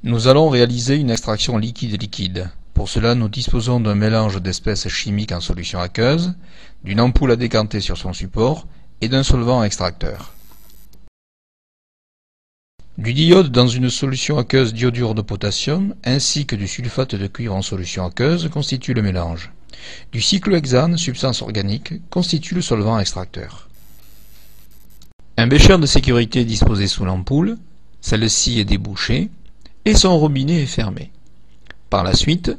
Nous allons réaliser une extraction liquide-liquide. Pour cela, nous disposons d'un mélange d'espèces chimiques en solution aqueuse, d'une ampoule à décanter sur son support et d'un solvant extracteur. Du diode dans une solution aqueuse d'iodure de potassium ainsi que du sulfate de cuivre en solution aqueuse constituent le mélange. Du cyclohexane, substance organique, constitue le solvant extracteur. Un bécher de sécurité est disposé sous l'ampoule, celle-ci est débouchée et son robinet est fermé. Par la suite,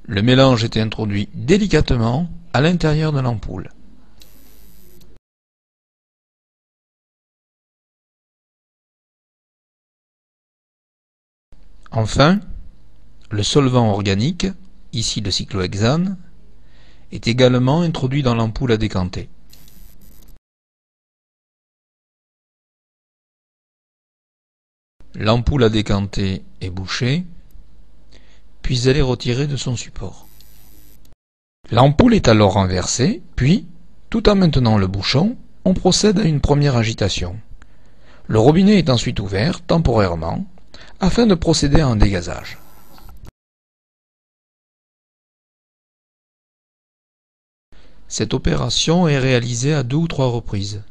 le mélange est introduit délicatement à l'intérieur de l'ampoule. Enfin, le solvant organique, ici le cyclohexane, est également introduit dans l'ampoule à décanter. L'ampoule à décanter est bouchée, puis elle est retirée de son support. L'ampoule est alors renversée, puis, tout en maintenant le bouchon, on procède à une première agitation. Le robinet est ensuite ouvert, temporairement, afin de procéder à un dégazage. Cette opération est réalisée à 2 ou 3 reprises.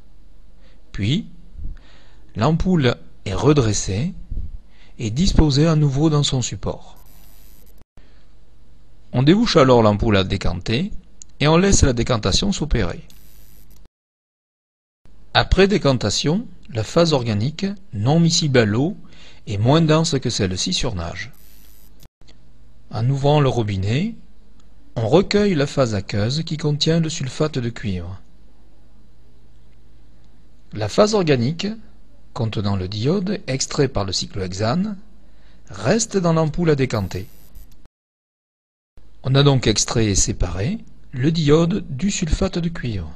Puis, l'ampoule est redressée et disposée à nouveau dans son support. On débouche alors l'ampoule à décanter et on laisse la décantation s'opérer. Après décantation, la phase organique, non miscible à l'eau, est moins dense que celle-ci sur nage. En ouvrant le robinet, on recueille la phase aqueuse qui contient le sulfate de cuivre. La phase organique, contenant le diode extrait par le cyclohexane, reste dans l'ampoule à décanter. On a donc extrait et séparé le diode du sulfate de cuivre.